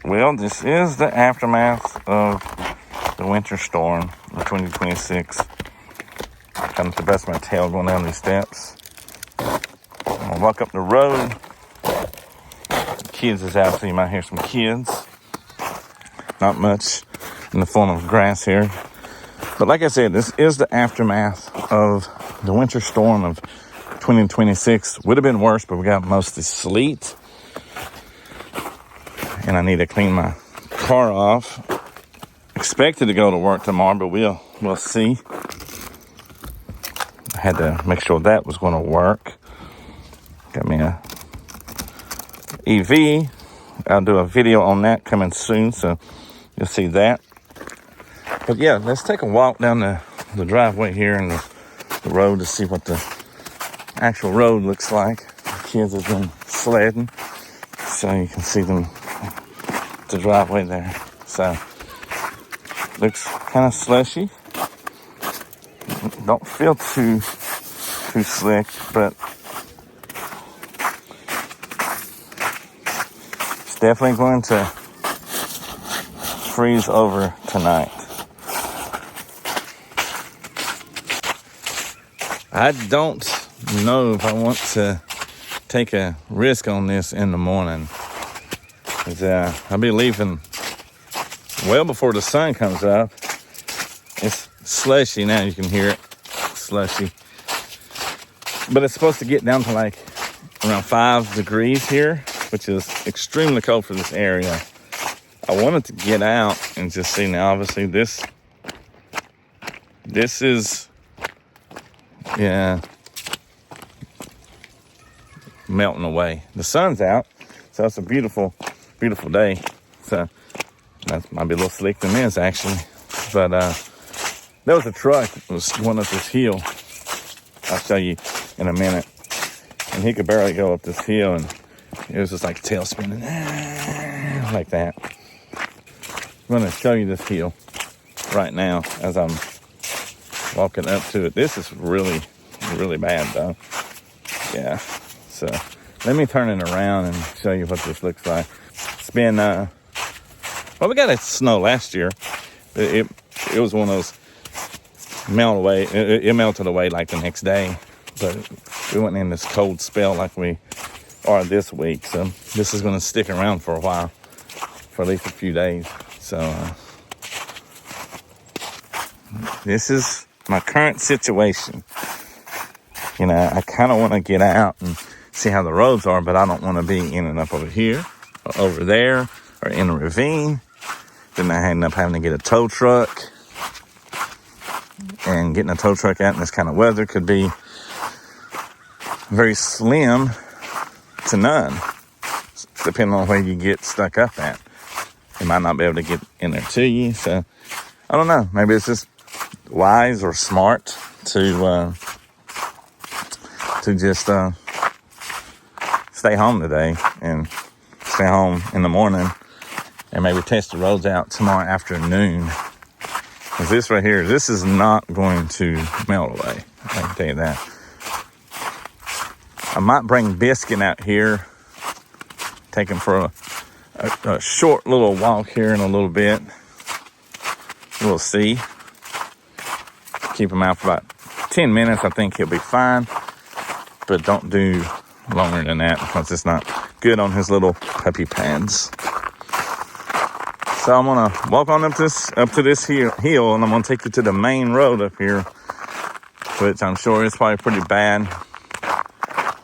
Well, this is the aftermath of the winter storm of 2026. Kind of the best of my tail going down these steps. I'm going to walk up the road. The kids is out, so you might hear some kids. Not much in the form of grass here. But like I said, this is the aftermath of the winter storm of 2026. Would have been worse, but we got mostly sleet. And I need to clean my car off. Expected to go to work tomorrow, but we'll see. I had to make sure that was going to work. Got me a EV. I'll do a video on that coming soon, so you'll see that. But yeah, let's take a walk down the driveway here and the road to see what the actual road looks like. The kids have been sledding, so you can see them, the driveway there. So looks kind of slushy. Don't feel too slick, but it's definitely going to freeze over tonight. I don't know if I want to take a risk on this in the morning. I'll be leaving well before the sun comes up. It's slushy now, you can hear it, slushy. But it's supposed to get down to like around 5 degrees here, which is extremely cold for this area. I wanted to get out and just see. Now obviously this is, melting away. The sun's out, so it's a beautiful day. So that might be a little slick than this actually, but there was a truck that was going up this hill. I'll show you in a minute, and he could barely go up this hill, and it was just like tail spinning like that. I'm going to show you this hill right now as I'm walking up to it. This is really bad though. Yeah, so let me turn it around and show you what this looks like. It's been well, we got a snow last year. It was one of those melt away. It melted away like the next day, but we went in this cold spell like we are this week. So this is going to stick around for a while, for at least a few days. So this is my current situation. You know, I kind of want to get out and see how the roads are, but I don't want to be in and up over here or over there or in a ravine. Then I end up having to get a tow truck. And getting a tow truck out in this kind of weather could be very slim to none, depending on where you get stuck up at. You might not be able to get in there to you. So I don't know. Maybe it's just wise or smart to just stay home today and stay home in the morning and maybe test the roads out tomorrow afternoon. Because this right here, this is not going to melt away. I can tell you that. I might bring Biscuit out here, take him for a short little walk here in a little bit. We'll see. Keep him out for about 10 minutes. I think he'll be fine. But don't do longer than that because it's not good on his little puppy pads. So I'm gonna walk on up to this hill, and I'm gonna take you to the main road up here, which I'm sure is probably pretty bad.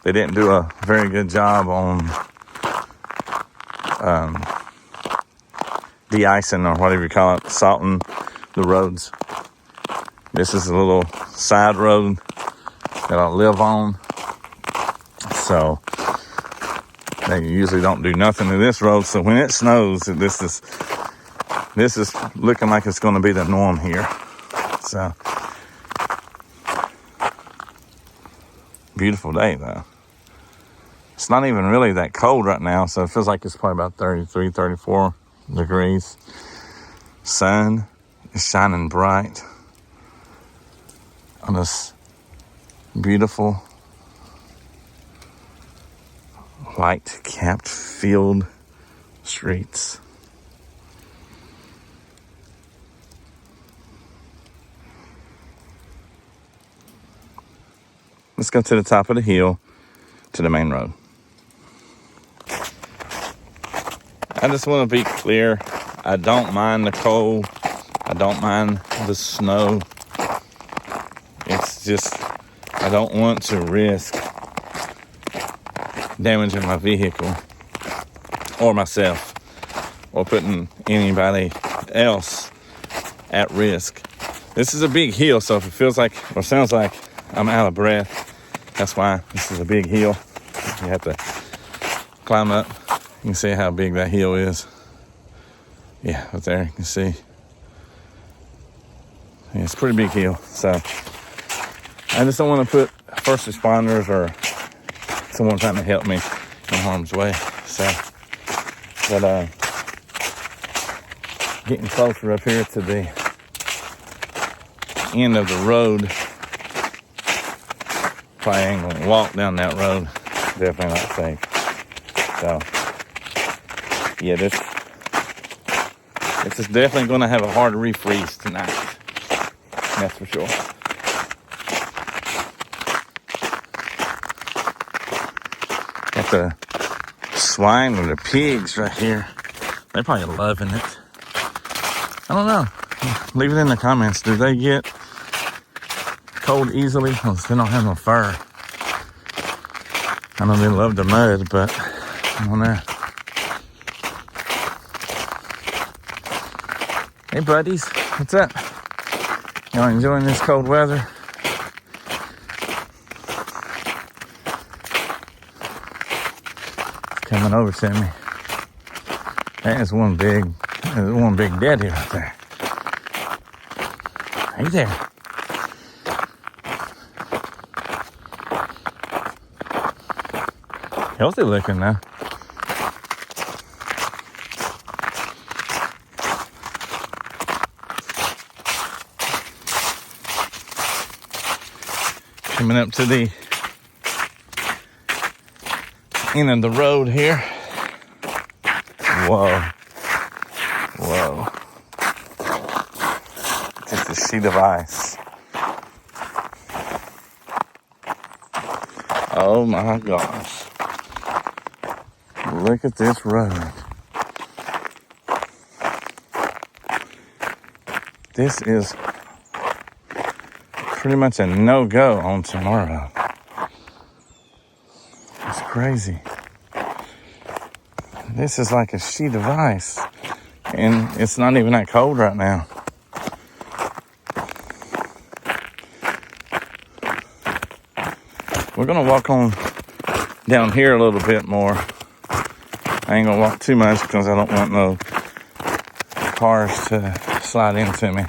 They didn't do a very good job on de-icing or whatever you call it, salting the roads. This is a little side road that I live on. So they usually don't do nothing to this road. So when it snows, this is looking like it's going to be the norm here. So beautiful day though. It's not even really that cold right now, so it feels like it's probably about 33, 34 degrees. Sun is shining bright on this beautiful white capped field streets. let's go to the top of the hill to the main road. I just want to be clear. I don't mind the cold. I don't mind the snow. It's just, I don't want to risk damaging my vehicle or myself or putting anybody else at risk. This is a big hill, so if it feels like or sounds like I'm out of breath, that's why. This is a big hill. You have to climb up. You can see how big that hill is. Yeah, up there you can see. Yeah, it's a pretty big hill. So I just don't want to put first responders or someone trying to help me in harm's way. So, but getting closer up here to the end of the road. Probably ain't gonna walk down that road. Definitely not safe. So yeah, this is definitely gonna have a hard refreeze tonight. That's for sure. Got the swine or the pigs right here. They're probably loving it. I don't know. Leave it in the comments. Do they get cold easily? Because they don't have no fur. I know they love the mud, but I don't know. Hey buddies, what's up? Y'all enjoying this cold weather? It's coming over to me. There's one big daddy right there. Hey there. Healthy looking now. Coming up to the end of the road here. Whoa. Whoa. Just a sheet of ice. Oh my gosh. Look at this road. This is pretty much a no-go on tomorrow. It's crazy. This is like a sheet of ice. And it's not even that cold right now. We're going to walk on down here a little bit more. I ain't going to walk too much because I don't want no cars to slide into me.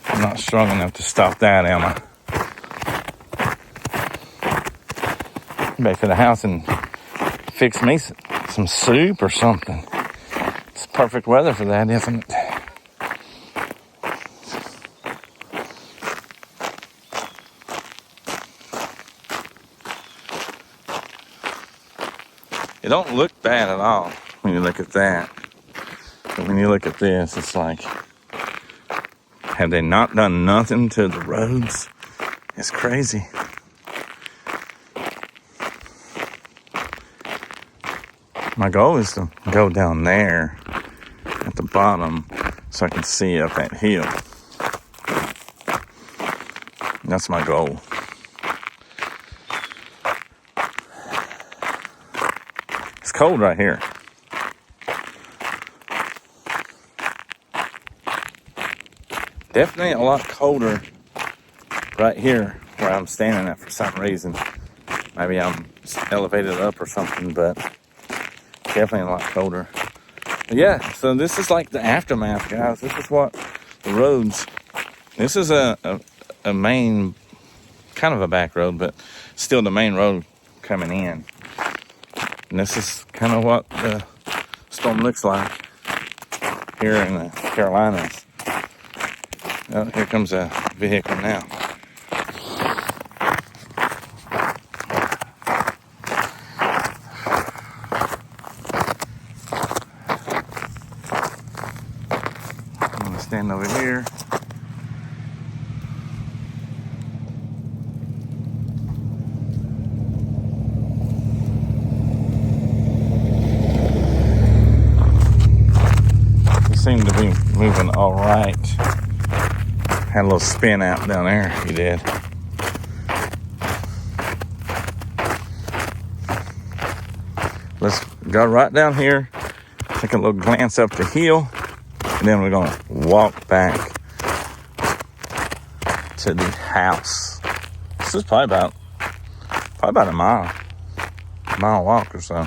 I'm not strong enough to stop that, am I? Back to the house and fix me some soup or something. It's perfect weather for that, isn't it? It don't look bad at all when you look at that. But when you look at this, it's like, have they not done nothing to the roads? It's crazy. My goal is to go down there at the bottom so I can see up that hill. That's my goal. It's cold right here. Definitely a lot colder right here where I'm standing at for some reason. Maybe I'm elevated up or something, but definitely a lot colder. But yeah, so this is like the aftermath, guys. This is what the roads. This is a main, kind of a back road, but still the main road coming in. And this is kind of what the storm looks like here in the Carolinas. Oh, here comes a vehicle now. I'm going to stand over here. seemed to be moving all right. Had a little spin out down there, he did. Let's go right down here, take a little glance up the hill, and then we're going to walk back to the house. This is probably about a mile walk or so.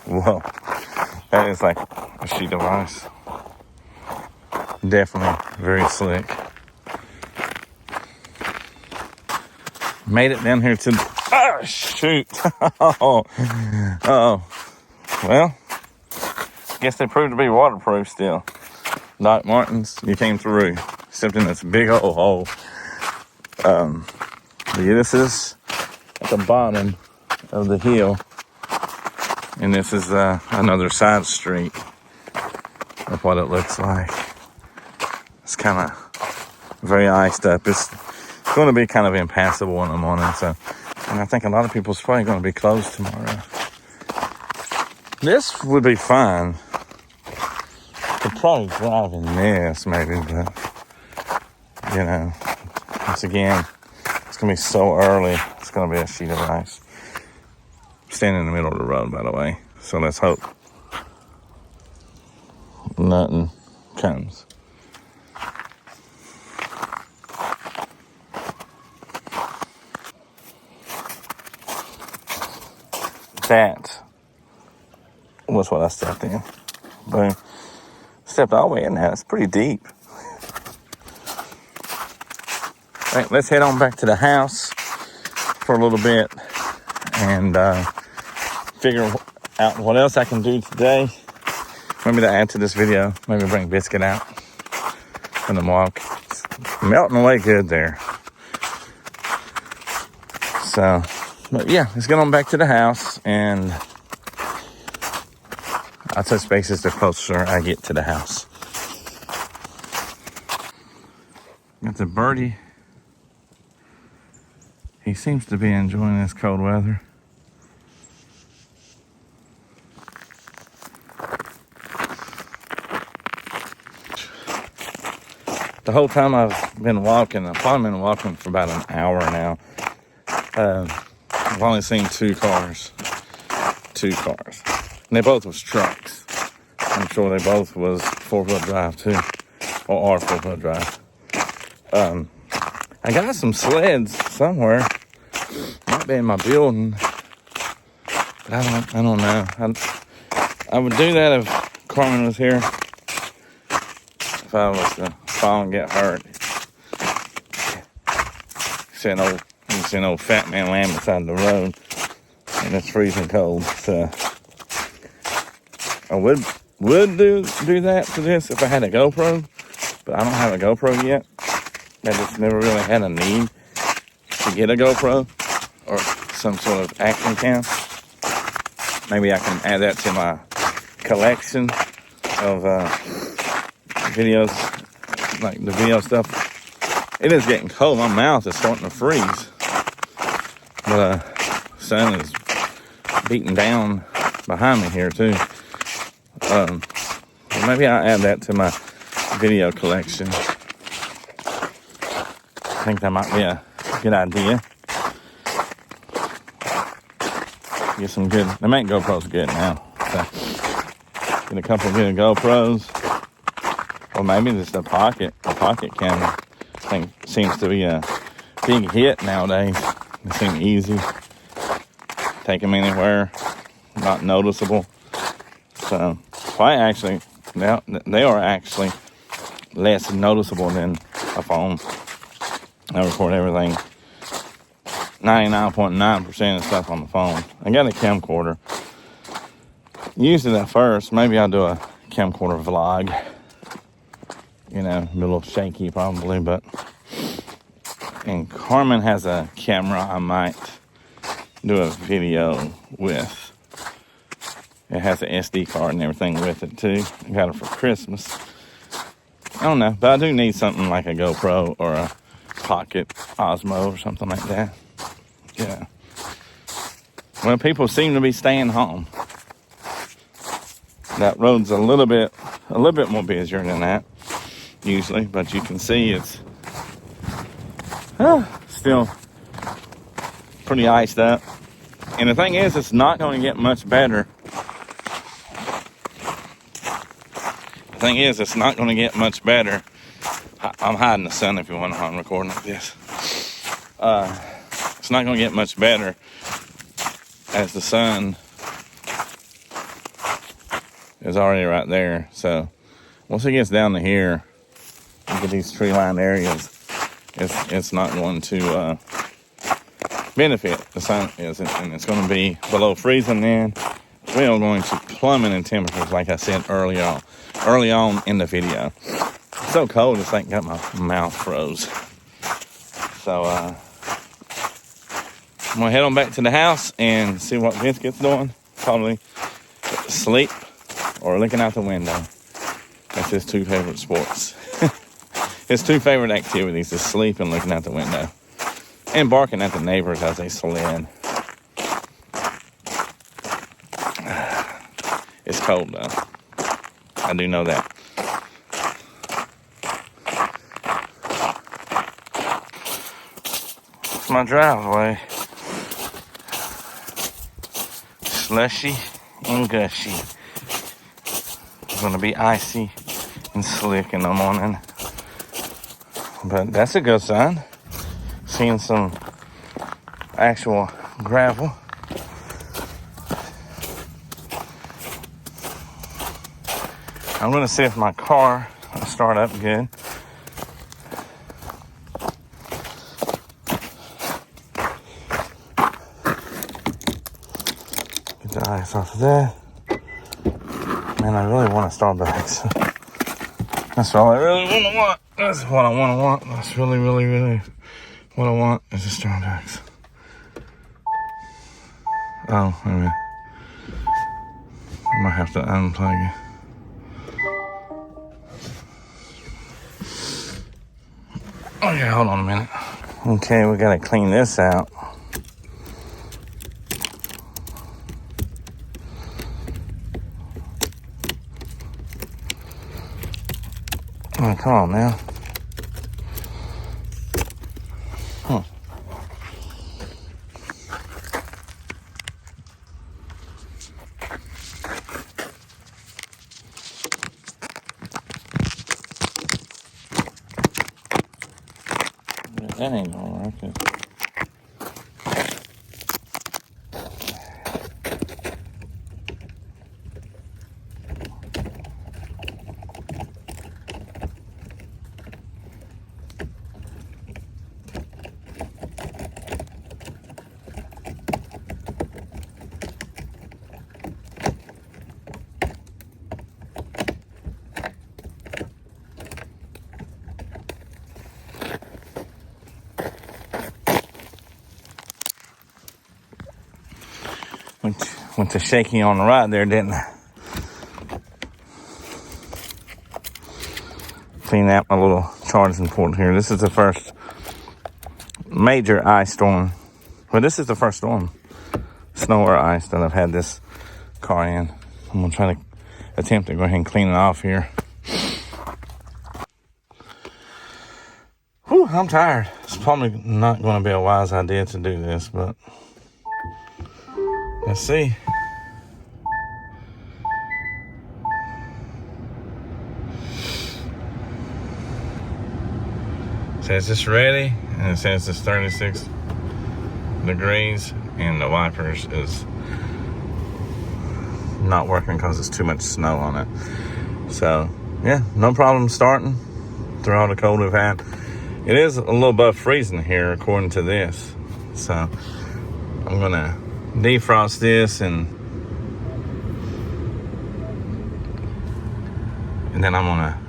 Whoa, that is like a sheet of ice. Definitely very slick. Made it down here to shoot. Oh, well, guess they proved to be waterproof still. Doc Martens, you came through, except in this big old hole. This is at the bottom of the hill, and this is another side street of what it looks like. It's kind of very iced up. It's going to be kind of impassable in the morning, and I think a lot of people's probably going to be closed tomorrow. This would be fine. Could probably drive in this maybe, but once again, it's gonna be so early. It's gonna be a sheet of ice. I'm standing in the middle of the road, by the way, so let's hope nothing comes. That was what I stepped in. Boom. Stepped all the way in there. It's pretty deep. All right, let's head on back to the house for a little bit and figure out what else I can do today. Maybe to add to this video. Maybe bring Biscuit out on the walk. It's melting away good there. So, but yeah, let's get on back to the house, and I'll touch bases the closer I get to the house. Got the birdie. He seems to be enjoying this cold weather. The whole time I've been walking, I've probably been walking for about an hour now. I've only seen two cars. And they both was trucks. I'm sure they both was 4-wheel drive too, or are 4-wheel drive. I got some sleds somewhere. Might be in my building, but I don't know. I would do that if Carmen was here. If I was to fall and get hurt. See an old fat man laying beside the road, and it's freezing cold. So I would do that for this if I had a GoPro, but I don't have a GoPro yet. I just never really had a need to get a GoPro or some sort of action cam. Maybe I can add that to my collection of videos, like the video stuff. It is getting cold. My mouth is starting to freeze. But sun is beating down behind me here too. Maybe I'll add that to my video collection. I think that might be a good idea. Get some good, they make GoPros good now. So get a couple of good GoPros. Or maybe just a pocket camera. I think seems to be a big hit nowadays. They seem easy. Take them anywhere. Not noticeable. So, they are actually less noticeable than a phone. I record everything, 99.9% of stuff on the phone. I got a camcorder. Used it at first. Maybe I'll do a camcorder vlog. Be a little shaky probably, but. And Carmen has a camera I might do a video with. It has an SD card and everything with it too. I got it for Christmas. I don't know, but I do need something like a GoPro or a Pocket Osmo or something like that. Yeah. Well, people seem to be staying home. That road's a little bit more busier than that usually, but you can see it's still pretty iced up. And the thing is, it's not going to get much better. The thing is, it's not going to get much better. I'm hiding the sun if you want to know I'm recording like this. It's not going to get much better as the sun is already right there. So once it gets down to here, look at these tree-lined areas, it's not going to benefit. The sun isn't, and it's going to be below freezing then. We are going to plummet in temperatures, like I said early on in the video. It's so cold, it's like got my mouth froze. So I'm gonna head on back to the house and see what Vince gets doing. Probably sleep or looking out the window. That's his two favorite sports. His two favorite activities is sleep and looking out the window. And barking at the neighbors as they sled. It's cold though. I do know that. It's my driveway. Slushy and gushy. It's gonna be icy and slick in the morning. But that's a good sign. Seeing some actual gravel. I'm gonna see if my car will start up good. Get the ice off of that. Man, I really want a Starbucks. That's all I really want. That's what I want. That's really what I want is a Starbucks. Oh, wait a minute. I might have to unplug it. Okay, hold on a minute. Okay, we gotta clean this out. Oh, come on now. That ain't gonna work. Went to shaky on the right there, didn't I? Clean out my little charging port here. This is the first major ice storm. Well, this is the first storm, snow or ice, that I've had this car in. I'm gonna try to attempt to go ahead and clean it off here. Whew, I'm tired. It's probably not going to be a wise idea to do this, but let's see. It says it's ready, and it says it's 36 degrees, and the wipers is not working because it's too much snow on it. So, yeah, no problem starting through all the cold we've had. It is a little above freezing here, according to this. So, I'm going to defrost this and then I'm gonna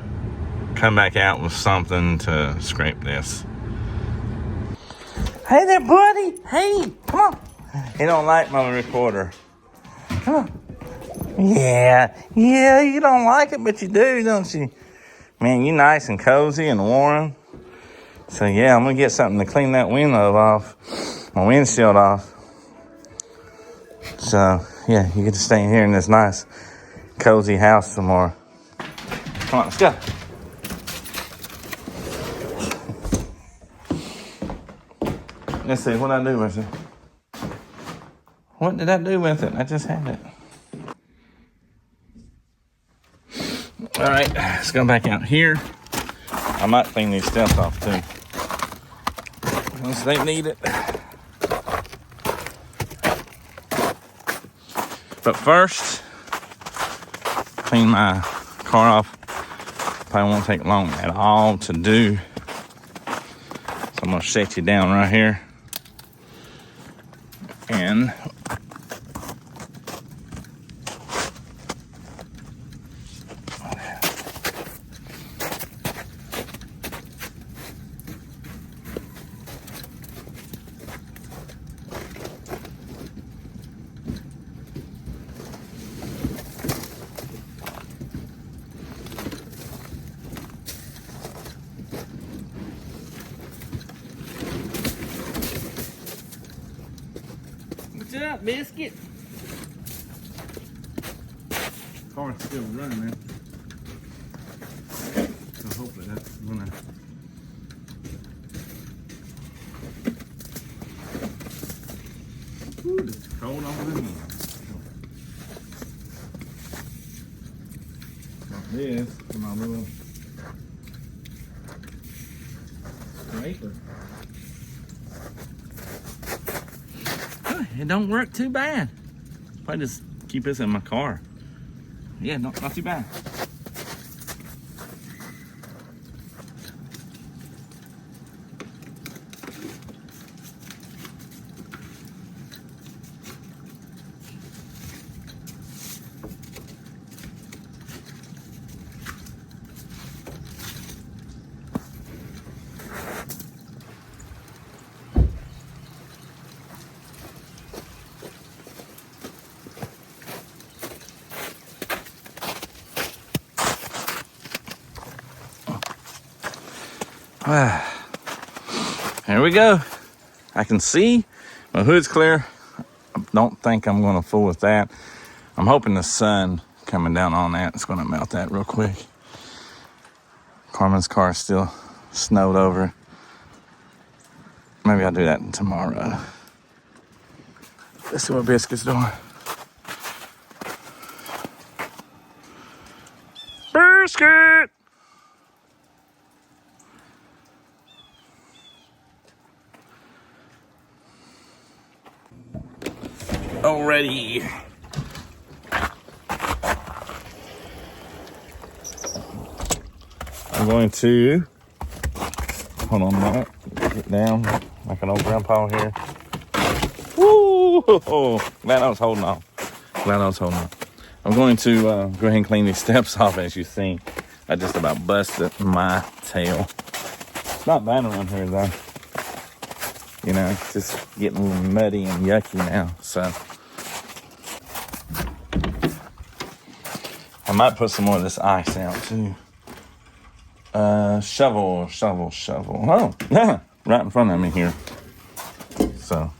come back out with something to scrape this. Hey there, buddy. Hey, come on. He don't like my recorder. Come on. Yeah, you don't like it, but you do, don't you? Man, you nice and cozy and warm. So yeah, I'm gonna get something to clean that window off, my windshield off. So, yeah, you get to stay in here in this nice, cozy house some more. Come on, let's go. Let's see, what I do with it? What did I do with it? I just had it. All right, let's go back out here. I might clean these steps off too, once they need it. But first, clean my car off. Probably won't take long at all to do. So I'm gonna set you down right here. And what's up, biscuit? Car's still running, man. So hopefully that's gonna. Ooh, it's cold on the moon. Got this for my little scraper. It don't work too bad. Probably just keep this in my car. Yeah, not too bad. Here we go. I can see my hood's clear. I don't think I'm going to fool with that. I'm hoping the sun coming down on that is going to melt that real quick. Carmen's car is still snowed over. Maybe I'll do that tomorrow. Let's see what Biscuit's doing. Biscuit! Already. I'm going to hold on that, get down like an old grandpa here. Woo! Glad I was holding on. I'm going to go ahead and clean these steps off. As you see, I just about busted my tail. It's not bad around here though. You know, it's just getting a little muddy and yucky now. So I might put some more of this ice out too. Shovel. Oh, yeah, right in front of me here. So.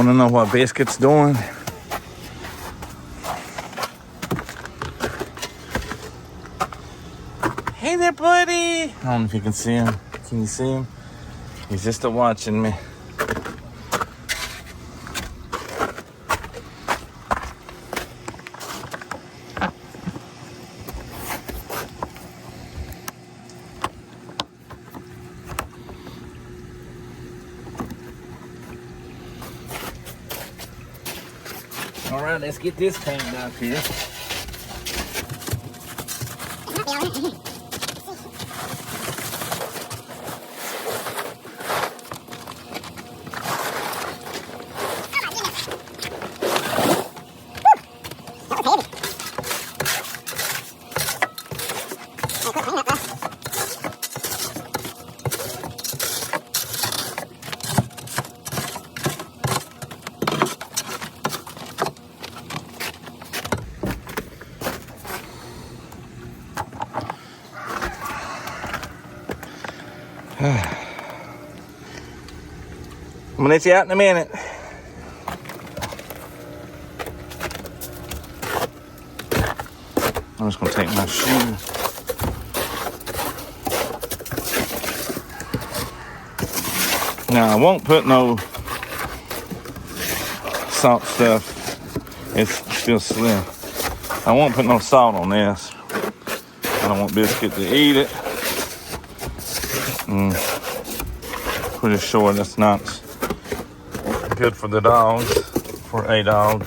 Want to know what Biscuit's doing? Hey there, buddy. I don't know if you can see him. Can you see him? He's just watching me. All right, let's get this tank up here. I'm gonna let you out in a minute. I'm just gonna take my shoe. Now I won't put no salt stuff. It's still slim. I won't put no salt on this. I don't want Biscuit to eat it. Pretty sure that's not good for the dogs, for a dog.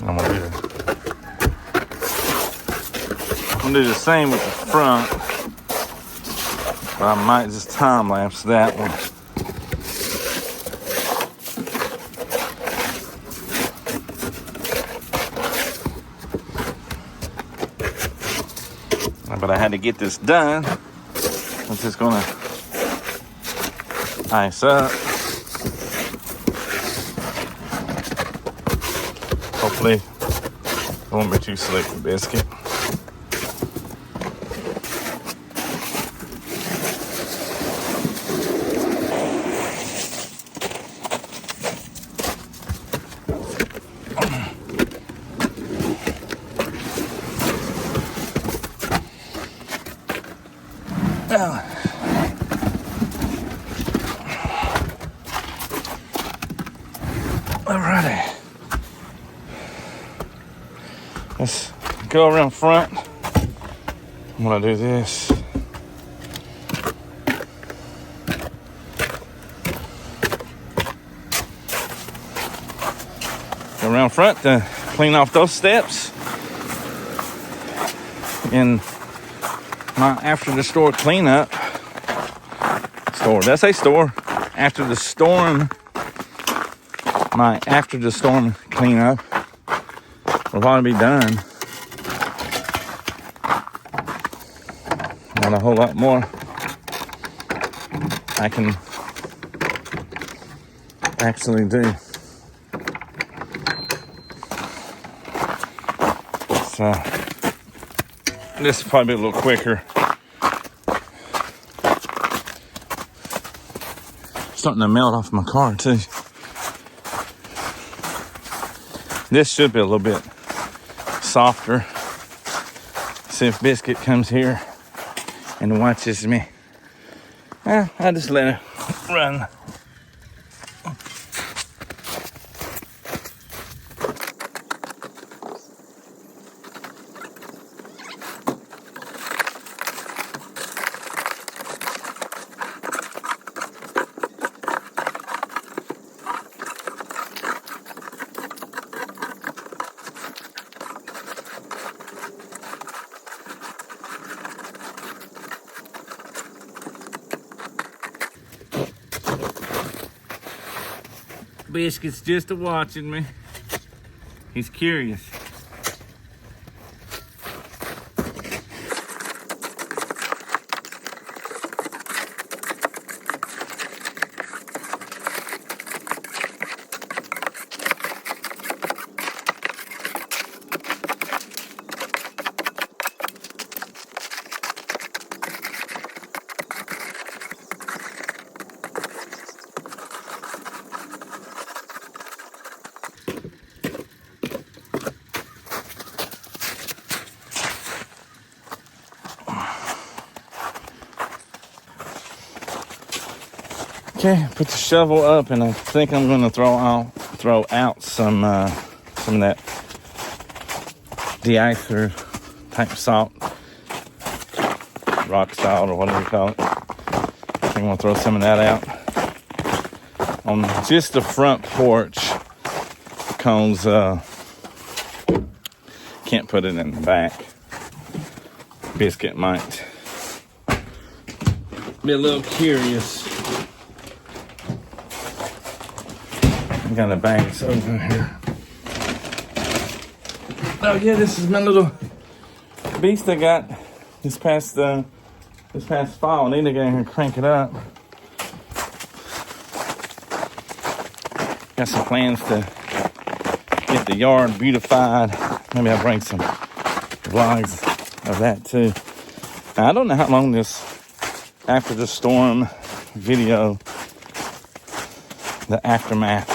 I'm gonna do the same with the front, but I might just time lapse that one. But I had to get this done. I'm just gonna ice up. Hopefully it won't be too slick with Biscuit. Alrighty. Let's go around front. I'm gonna do this. Go around front to clean off those steps. In my after the store cleanup. That's a store. After the storm, my after the storm cleanup will probably be done. Not a whole lot more I can actually do. So this will probably be a little quicker. Starting to melt off my car too. This should be a little bit softer. See if Biscuit comes here and watches me. I just let her run. Biscuit's just watching me. He's curious. Okay, put the shovel up, and I think I'm going to throw out some of that de-icer type salt, rock salt or whatever you call it. I think I'm going to throw some of that out on just the front porch, because can't put it in the back. Biscuit might be a little curious. I got a bag over here. Oh yeah, this is my little beast I got this past fall. I need to get in here and crank it up. Got some plans to get the yard beautified. Maybe I'll bring some vlogs of that too. Now, I don't know how long this after the storm video, the aftermath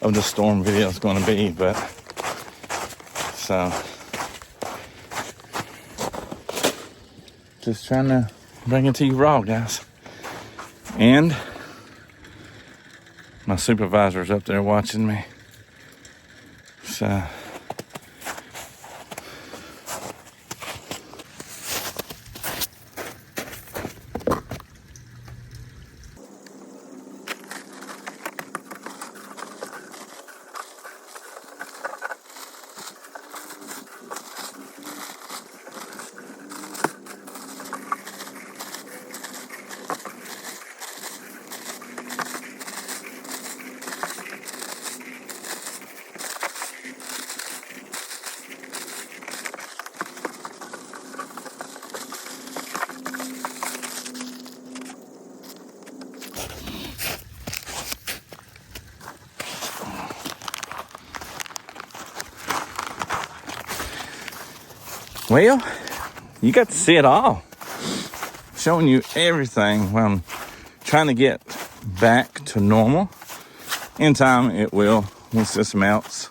of the storm video is going to be, but so just trying to bring it to you raw, guys. And my supervisor's up there watching me, so well, you got to see it all. Showing you everything. Well, I'm trying to get back to normal. In time, it will, once this melts.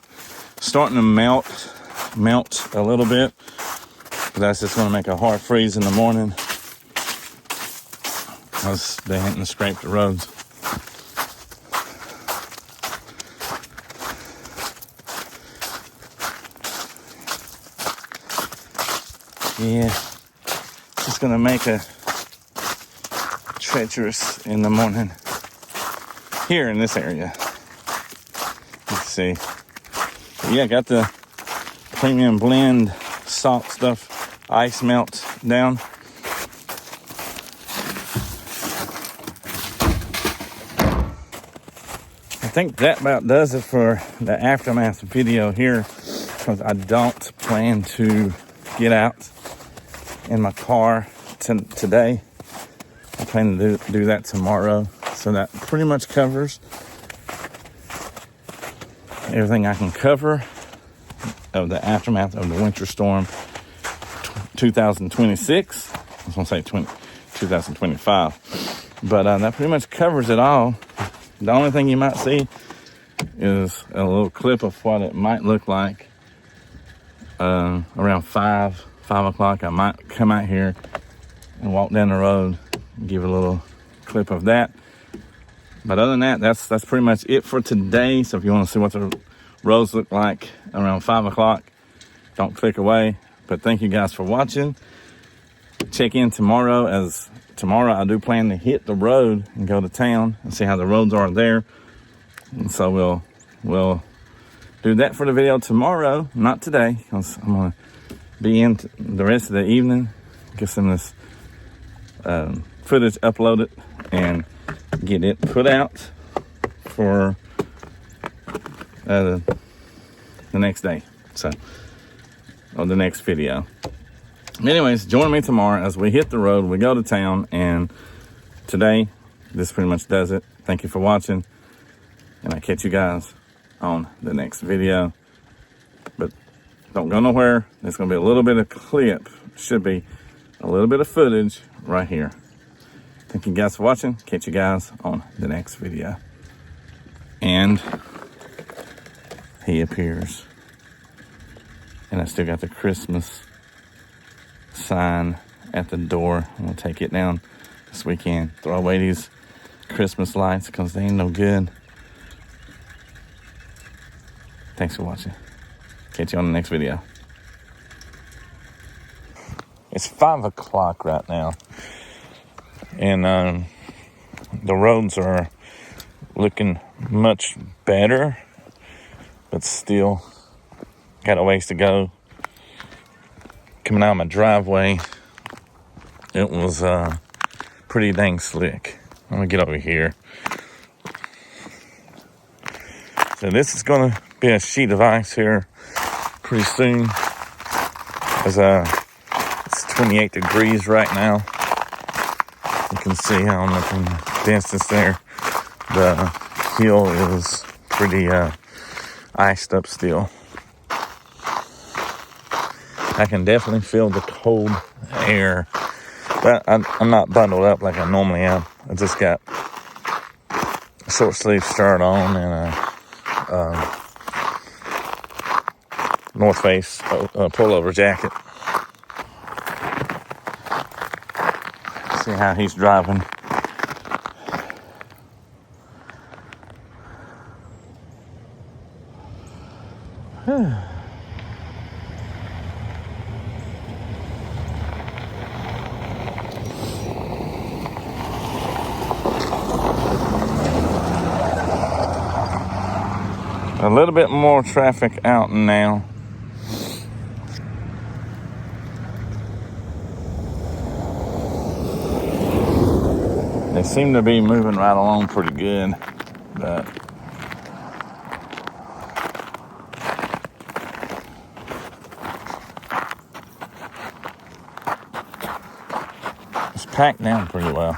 Starting to melt a little bit. But that's just going to make a hard freeze in the morning, because they hadn't scraped the roads. Yeah, it's gonna make a treacherous in the morning here in this area. Let's see. But yeah, got the premium blend salt stuff, ice melt down. I think that about does it for the aftermath video here, because I don't plan to get out in my car today. I plan to do that tomorrow. So that pretty much covers everything I can cover of the aftermath of the winter storm 2026. I was going to say 2025. But that pretty much covers it all. The only thing you might see is a little clip of what it might look like around 5 o'clock. I might come out here and walk down the road and give a little clip of that. But other than that, that's pretty much it for today. So if you want to see what the roads look like around 5 o'clock, don't click away. But thank you guys for watching. Check in tomorrow, as tomorrow I do plan to hit the road and go to town and see how the roads are there. And so we'll do that for the video tomorrow, not today, because I'm going to be in the rest of the evening, get some of this footage uploaded and get it put out for the next day, or the next video. Anyways, join me tomorrow as we hit the road, we go to town, and today, this pretty much does it. Thank you for watching, and I'll catch you guys on the next video. But don't go nowhere. There's going to be a little bit of clip. Should be a little bit of footage right here. Thank you guys for watching. Catch you guys on the next video. And he appears. And I still got the Christmas sign at the door. I'm going to take it down this weekend. Throw away these Christmas lights because they ain't no good. Thanks for watching. Catch you on the next video. It's 5 o'clock right now, and the roads are looking much better, but still got a ways to go. Coming out of my driveway, it was pretty dang slick. I'm gonna get over here. So this is gonna be a sheet of ice here pretty soon, as it's 28 degrees right now. You can see how much in the distance there, the hill is pretty iced up still. I can definitely feel the cold air, but I'm not bundled up like I normally am. I just got a short sleeve shirt on and a North Face pullover jacket. See how he's driving. A little bit more traffic out now. They seem to be moving right along pretty good, but it's packed down pretty well.